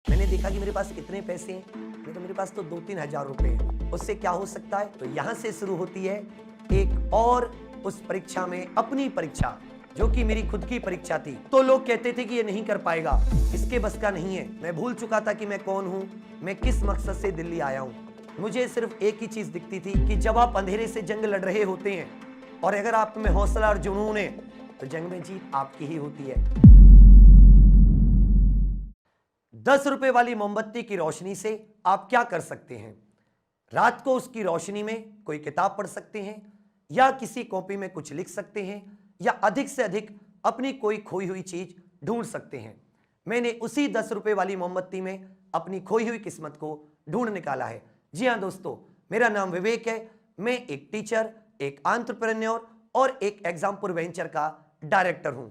मैंने देखा कि मेरे पास कितने पैसे हैं, नहीं तो मेरे पास तो 2-3 हजार रुपए हैं। उससे क्या हो सकता है? तो यहां से शुरू होती है एक और उस परीक्षा में अपनी परीक्षा, जो कि मेरी खुद की परीक्षा थी। तो लोग कहते थे कि ये नहीं कर पाएगा, इसके बस का नहीं है। मैं भूल चुका था कि मैं कौन हूं, मैं किस मकसद से दिल्ली आया हूं। मुझे सिर्फ एक ही चीज दिखती थी कि जब आप अंधेरे से जंग लड़ रहे होते हैं और अगर आप में हौसला और जुनून है तो जंग में जीत आपकी ही होती है। 10 रुपए वाली मोमबत्ती की रोशनी से आप क्या कर सकते हैं? रात को उसकी रोशनी में कोई किताब पढ़ सकते हैं, या किसी कॉपी में कुछ लिख सकते हैं, या अधिक से अधिक अपनी कोई खोई हुई चीज ढूंढ सकते हैं। मैंने उसी 10 रुपए वाली मोमबत्ती में अपनी खोई हुई किस्मत को ढूंढ निकाला है। जी हां दोस्तों, मेरा नाम विवेक है। मैं एक टीचर, एक एंटरप्रेन्योर और एक एग्जामपुर वेंचर का डायरेक्टर हूं।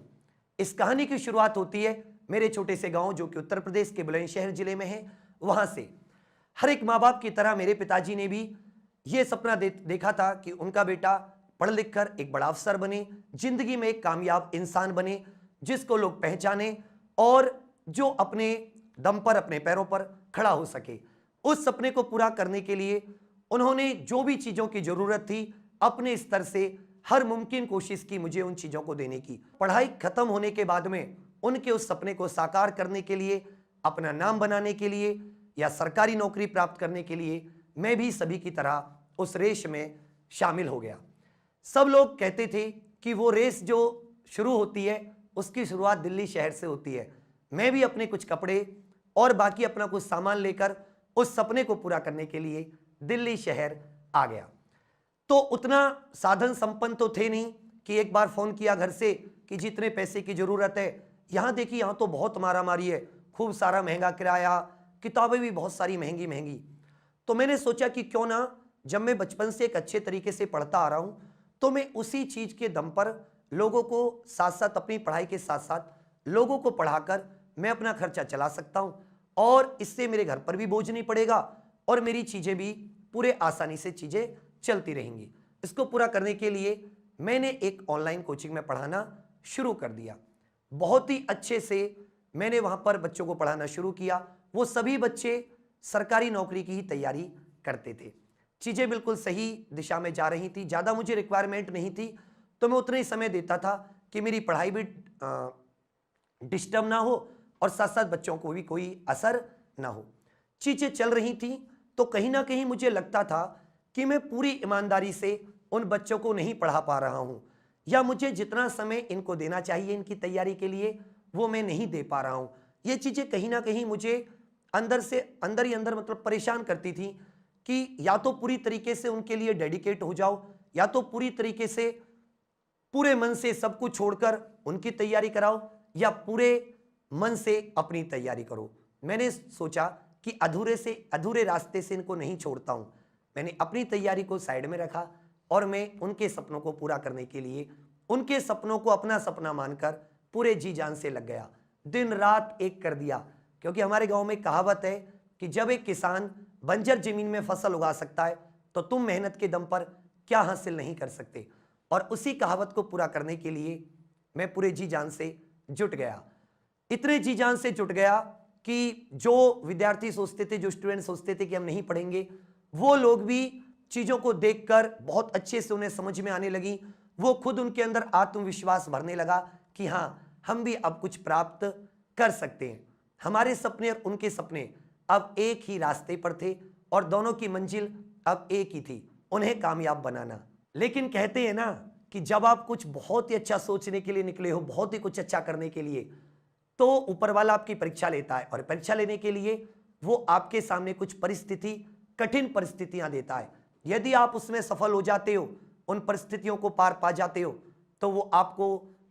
इस कहानी की शुरुआत होती है मेरे छोटे से गांव, जो कि उत्तर प्रदेश के बुलंदशहर जिले में है, वहां से। हर एक माँ बाप की तरह मेरे पिताजी ने भी यह सपना देखा था कि उनका बेटा पढ़ लिख कर एक बड़ा अफसर बने, जिंदगी में एक कामयाब इंसान बने, जिसको लोग पहचाने और जो अपने दम पर, अपने पैरों पर खड़ा हो सके। उस सपने को पूरा करने के लिए उन्होंने जो भी चीजों की जरूरत थी, अपने स्तर से हर मुमकिन कोशिश की मुझे उन चीजों को देने की। पढ़ाई खत्म होने के बाद में उनके उस सपने को साकार करने के लिए, अपना नाम बनाने के लिए या सरकारी नौकरी प्राप्त करने के लिए मैं भी सभी की तरह उस रेस में शामिल हो गया। सब लोग कहते थे कि वो रेस जो शुरू होती है उसकी शुरुआत दिल्ली शहर से होती है। मैं भी अपने कुछ कपड़े और बाकी अपना कुछ सामान लेकर उस सपने को पूरा करने के लिए दिल्ली शहर आ गया। तो उतना साधन संपन्न तो थे नहीं कि एक बार फोन किया घर से कि जितने पैसे की जरूरत है, यहां देखिए यहां तो बहुत मारामारी है, खूब सारा महंगा किराया, किताबें भी बहुत सारी महंगी महंगी। तो मैंने सोचा कि क्यों ना, जब मैं बचपन से एक अच्छे तरीके से पढ़ता आ रहा हूं, तो मैं उसी चीज के दम पर लोगों को साथ साथ, अपनी पढ़ाई के साथ साथ लोगों को पढ़ाकर मैं अपना खर्चा चला सकता हूं, और इससे मेरे घर पर भी बोझ नहीं पड़ेगा और मेरी चीजें भी पूरे आसानी से चीजें चलती रहेंगी। इसको पूरा करने के लिए मैंने एक ऑनलाइन कोचिंग में पढ़ाना शुरू कर दिया। बहुत ही अच्छे से मैंने वहां पर बच्चों को पढ़ाना शुरू किया। वो सभी बच्चे सरकारी नौकरी की ही तैयारी करते थे। चीजें बिल्कुल सही दिशा में जा रही थी, ज्यादा मुझे रिक्वायरमेंट नहीं थी, तो मैं उतना ही समय देता था कि मेरी पढ़ाई भी डिस्टर्ब ना हो और साथ साथ बच्चों को भी कोई असर ना हो। चीजें चल रही थी, तो कहीं ना कहीं मुझे लगता था कि मैं पूरी ईमानदारी से उन बच्चों को नहीं पढ़ा पा रहा हूं, या मुझे जितना समय इनको देना चाहिए इनकी तैयारी के लिए वो मैं नहीं दे पा रहा हूं। ये चीजें कहीं ना कहीं मुझे अंदर से अंदर ही अंदर मतलब परेशान करती थी कि या तो पूरी तरीके से उनके लिए डेडिकेट हो जाओ, या तो पूरी तरीके से पूरे मन से सब कुछ छोड़कर उनकी तैयारी कराओ, या पूरे मन से अपनी तैयारी करो। मैंने सोचा कि अधूरे रास्ते से इनको नहीं छोड़ता हूं। मैंने अपनी तैयारी को साइड में रखा और मैं उनके सपनों को पूरा करने के लिए, उनके सपनों को अपना सपना मानकर पूरे जी जान से लग गया। दिन रात एक कर दिया, क्योंकि हमारे गांव में कहावत है कि जब एक किसान बंजर जमीन में फसल उगा सकता है तो तुम मेहनत के दम पर क्या हासिल नहीं कर सकते। और उसी कहावत को पूरा करने के लिए मैं पूरे जी जान से जुट गया। इतने जी जान से जुट गया कि जो विद्यार्थी सोचते थे, जो स्टूडेंट सोचते थे कि हम नहीं पढ़ेंगे, वो लोग भी चीजों को देखकर बहुत अच्छे से उन्हें समझ में आने लगी। वो खुद, उनके अंदर आत्मविश्वास भरने लगा कि हां, हम भी अब कुछ प्राप्त कर सकते हैं। हमारे सपने और उनके सपने अब एक ही रास्ते पर थे और दोनों की मंजिल अब एक ही थी, उन्हें कामयाब बनाना। लेकिन कहते हैं ना कि जब आप कुछ बहुत ही अच्छा सोचने के लिए निकले हो, बहुत ही कुछ अच्छा करने के लिए, तो ऊपर वाला आपकी परीक्षा लेता है, और परीक्षा लेने के लिए वो आपके सामने कुछ परिस्थिति, कठिन परिस्थितियां देता है। यदि आप उसमें सफल हो जाते हो, उन परिस्थितियों को पार पा जाते हो, तो वो आपको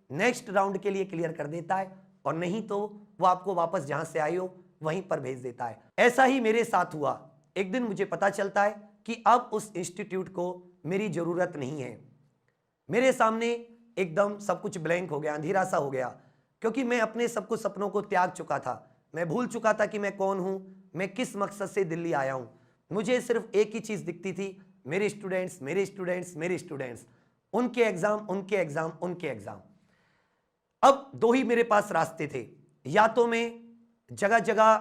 नेक्स्ट राउंड के लिए क्लियर कर देता है, और नहीं तो वो आपको वापस जहां से आए हो वहीं पर भेज देता है। ऐसा ही मेरे साथ हुआ। एक दिन मुझे पता चलता है कि अब उस इंस्टीट्यूट को मेरी जरूरत नहीं है। मेरे सामने एकदम सब कुछ ब्लैंक हो गया, अंधेरा सा हो गया, क्योंकि मैं अपने सब कुछ सपनों को त्याग चुका था। मैं भूल चुका था कि मैं कौन हूं, मैं किस मकसद से दिल्ली आया हूं। मुझे सिर्फ एक ही चीज दिखती थी, मेरे स्टूडेंट्स, मेरे स्टूडेंट्स, मेरे स्टूडेंट्स, उनके एग्जाम, उनके एग्जाम, उनके एग्जाम। अब दो ही मेरे पास रास्ते थे, या तो मैं जगह जगह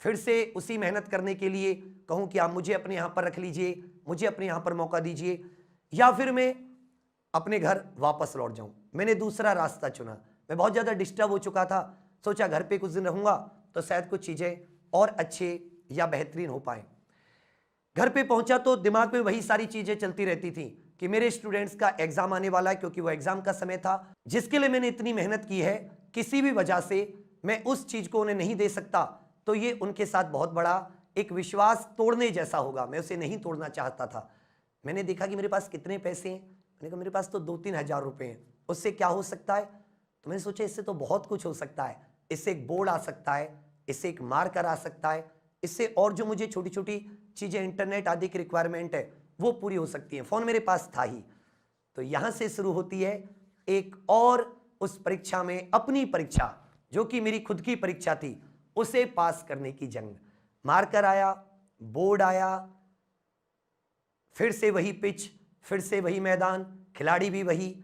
फिर से उसी मेहनत करने के लिए कहूं कि आप मुझे अपने यहां पर रख लीजिए, मुझे अपने यहां पर मौका दीजिए, या फिर मैं अपने घर वापस लौट जाऊं। मैंने दूसरा रास्ता चुना। मैं बहुत ज़्यादा डिस्टर्ब हो चुका था, सोचा घर पे कुछ दिन रहूंगा तो शायद कुछ चीज़ें और अच्छे या बेहतरीन हो पाए। घर पे पहुंचा तो दिमाग में वही सारी चीज़ें चलती रहती थी कि मेरे स्टूडेंट्स का एग्जाम आने वाला है, क्योंकि वो एग्जाम का समय था जिसके लिए मैंने इतनी मेहनत की है। किसी भी वजह से मैं उस चीज़ को उन्हें नहीं दे सकता तो ये उनके साथ बहुत बड़ा एक विश्वास तोड़ने जैसा होगा। मैं उसे नहीं तोड़ना चाहता था। मैंने देखा कि मेरे पास कितने पैसे हैं, मैंने कहा मेरे पास तो 2-3 हज़ार रुपये हैं, उससे क्या हो सकता है। तो मैंने सोचा इससे तो बहुत कुछ हो सकता है, इससे एक बोर्ड आ सकता है, इससे एक मार्कर आ सकता है, इससे और जो मुझे छोटी छोटी चीज़ें इंटरनेट आदि की रिक्वायरमेंट है वो पूरी हो सकती है। फ़ोन मेरे पास था ही। तो यहाँ से शुरू होती है एक और उस परीक्षा में, अपनी परीक्षा जो कि मेरी खुद की परीक्षा थी, उसे पास करने की जंग। मार्कर आया, बोर्ड आया, फिर से वही पिच, फिर से वही मैदान, खिलाड़ी भी वही,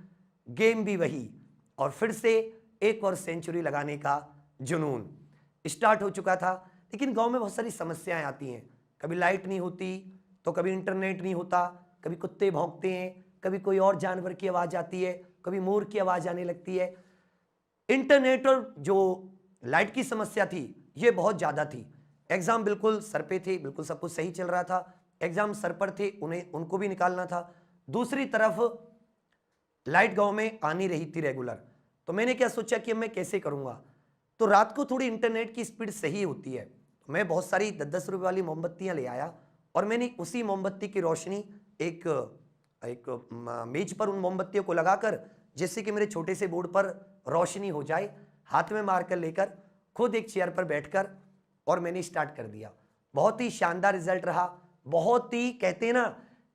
गेम भी वही, और फिर से एक और सेंचुरी लगाने का जुनून स्टार्ट हो चुका था। लेकिन गांव में बहुत सारी समस्याएं आती हैं। कभी लाइट नहीं होती तो कभी इंटरनेट नहीं होता, कभी कुत्ते भौंकते हैं, कभी कोई और जानवर की आवाज़ आती है, कभी मोर की आवाज़ आने लगती है। इंटरनेट और जो लाइट की समस्या थी ये बहुत ज़्यादा थी। एग्ज़ाम बिल्कुल सर पे थे, बिल्कुल सब कुछ सही चल रहा था, एग्ज़ाम सर पर थे, उनको भी निकालना था। दूसरी तरफ लाइट गांव में आ नहीं रही थी रेगुलर। तो मैंने क्या सोचा कि अब मैं कैसे करूँगा। तो रात को थोड़ी इंटरनेट की स्पीड सही होती है, तो मैं बहुत सारी 10-10 रुपये वाली मोमबत्तियाँ ले आया और मैंने उसी मोमबत्ती की रोशनी एक मेज पर उन मोमबत्तियों को लगाकर, जिससे कि मेरे छोटे से बोर्ड पर रोशनी हो जाए, हाथ में मारकर लेकर खुद एक चेयर पर बैठकर और मैंने स्टार्ट कर दिया। बहुत ही शानदार रिजल्ट रहा। बहुत ही, कहते हैं ना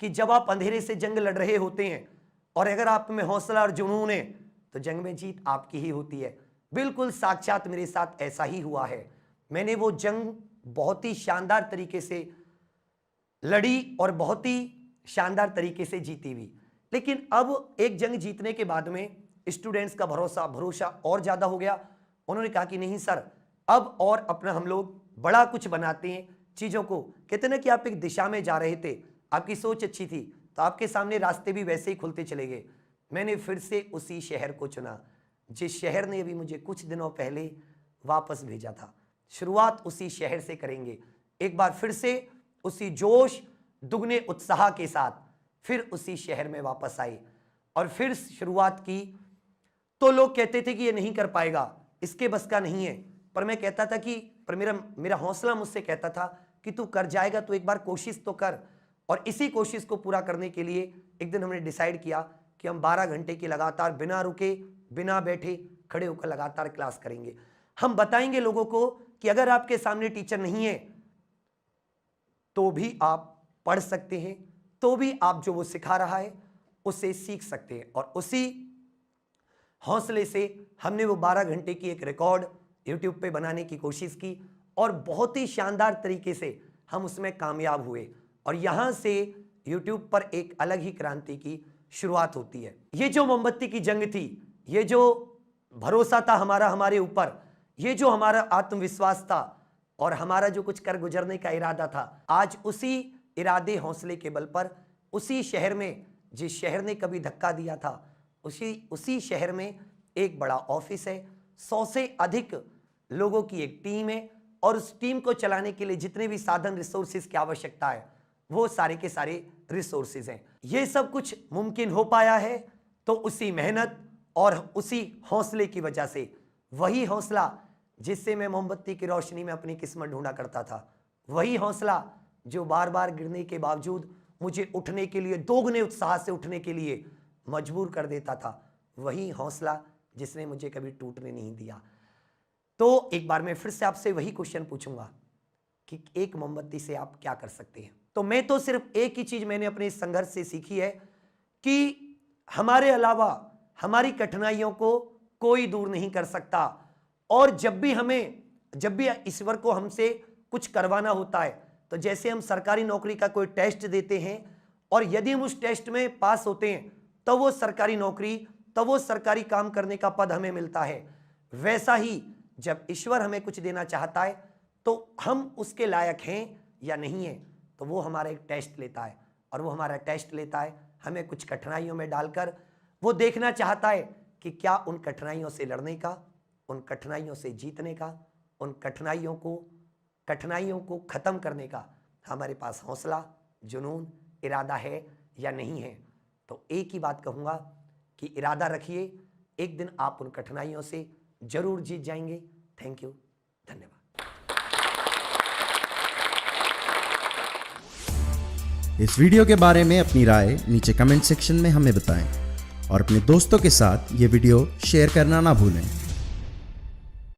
कि जब आप अंधेरे से जंग लड़ रहे होते हैं और अगर आप में हौसला और जुनून है तो जंग में जीत आपकी ही होती है। बिल्कुल साक्षात मेरे साथ ऐसा ही हुआ है। मैंने वो जंग बहुत ही शानदार तरीके से लड़ी और बहुत ही शानदार तरीके से जीती भी। लेकिन अब एक जंग जीतने के बाद में स्टूडेंट्स का भरोसा और ज़्यादा हो गया। उन्होंने कहा कि नहीं सर, अब और अपना हम लोग बड़ा कुछ बनाते हैं चीज़ों को। कहते ना कि आप एक दिशा में जा रहे थे, आपकी सोच अच्छी थी, तो आपके सामने रास्ते भी वैसे ही खुलते चले गए। मैंने फिर से उसी शहर को चुना जिस शहर ने अभी मुझे कुछ दिनों पहले वापस भेजा था। शुरुआत उसी शहर से करेंगे। एक बार फिर से उसी जोश, दुगने उत्साह के साथ फिर उसी शहर में वापस आई और फिर शुरुआत की। तो लोग कहते थे कि ये नहीं कर पाएगा, इसके बस का नहीं है, पर मैं कहता था कि मेरा हौसला मुझसे कहता था कि तू कर जाएगा, तो एक बार कोशिश तो कर। और इसी कोशिश को पूरा करने के लिए एक दिन हमने डिसाइड किया कि हम 12 घंटे की लगातार बिना रुके, बिना बैठे, खड़े होकर लगातार क्लास करेंगे। हम बताएंगे लोगों को कि अगर आपके सामने टीचर नहीं है तो भी आप पढ़ सकते हैं, तो भी आप जो वो सिखा रहा है उससे सीख सकते हैं। और उसी हौसले से हमने वो 12 घंटे की एक रिकॉर्ड YouTube पे बनाने की कोशिश की और बहुत ही शानदार तरीके से हम उसमें कामयाब हुए। और यहाँ से YouTube पर एक अलग ही क्रांति की शुरुआत होती है। ये जो मोमबत्ती की जंग थी, ये जो भरोसा था हमारा हमारे ऊपर, ये जो हमारा आत्मविश्वास था और हमारा जो कुछ कर गुजरने का इरादा था, आज उसी इरादे, हौसले के बल पर उसी शहर में, जिस शहर ने कभी धक्का दिया था, उसी शहर में एक बड़ा ऑफिस है, 100 से अधिक लोगों की एक टीम है और उस टीम को चलाने के लिए जितने भी साधन, रिसोर्सेज की आवश्यकता है, वो सारे के सारे रिसोर्सेज हैं। ये सब कुछ मुमकिन हो पाया है तो उसी मेहनत और उसी हौसले की वजह से। वही हौसला जिससे मैं मोमबत्ती की रोशनी में अपनी किस्मत ढूंढा करता था, वही हौसला जो बार बार गिरने के बावजूद मुझे उठने के लिए, दोगुने उत्साह से उठने के लिए मजबूर कर देता था, वही हौसला जिसने मुझे कभी टूटने नहीं दिया। तो एक बार मैं फिर से आपसे वही क्वेश्चन पूछूंगा कि एक मोमबत्ती से आप क्या कर सकते हैं। तो मैं तो सिर्फ एक ही चीज मैंने अपने संघर्ष से सीखी है कि हमारे अलावा हमारी कठिनाइयों को कोई दूर नहीं कर सकता। और जब भी ईश्वर को हमसे कुछ करवाना होता है, तो जैसे हम सरकारी नौकरी का कोई टेस्ट देते हैं और यदि हम उस टेस्ट में पास होते हैं तो वो सरकारी नौकरी, तो वो सरकारी काम करने का पद हमें मिलता है। वैसा ही जब ईश्वर हमें कुछ देना चाहता है तो हम उसके लायक हैं या नहीं हैं, तो वो हमारा एक टेस्ट लेता है, और वो हमारा टेस्ट लेता है हमें कुछ कठिनाइयों में डालकर। वो देखना चाहता है कि क्या उन कठिनाइयों से लड़ने का, उन कठिनाइयों से जीतने का, उन कठिनाइयों को ख़त्म करने का हमारे पास हौसला, जुनून, इरादा है या नहीं है। तो एक ही बात कहूँगा कि इरादा रखिए, एक दिन आप उन कठिनाइयों से जरूर जीत जाएंगे। थैंक यू, धन्यवाद। इस वीडियो के बारे में अपनी राय नीचे कमेंट सेक्शन में हमें बताएं और अपने दोस्तों के साथ ये वीडियो शेयर करना ना भूलें।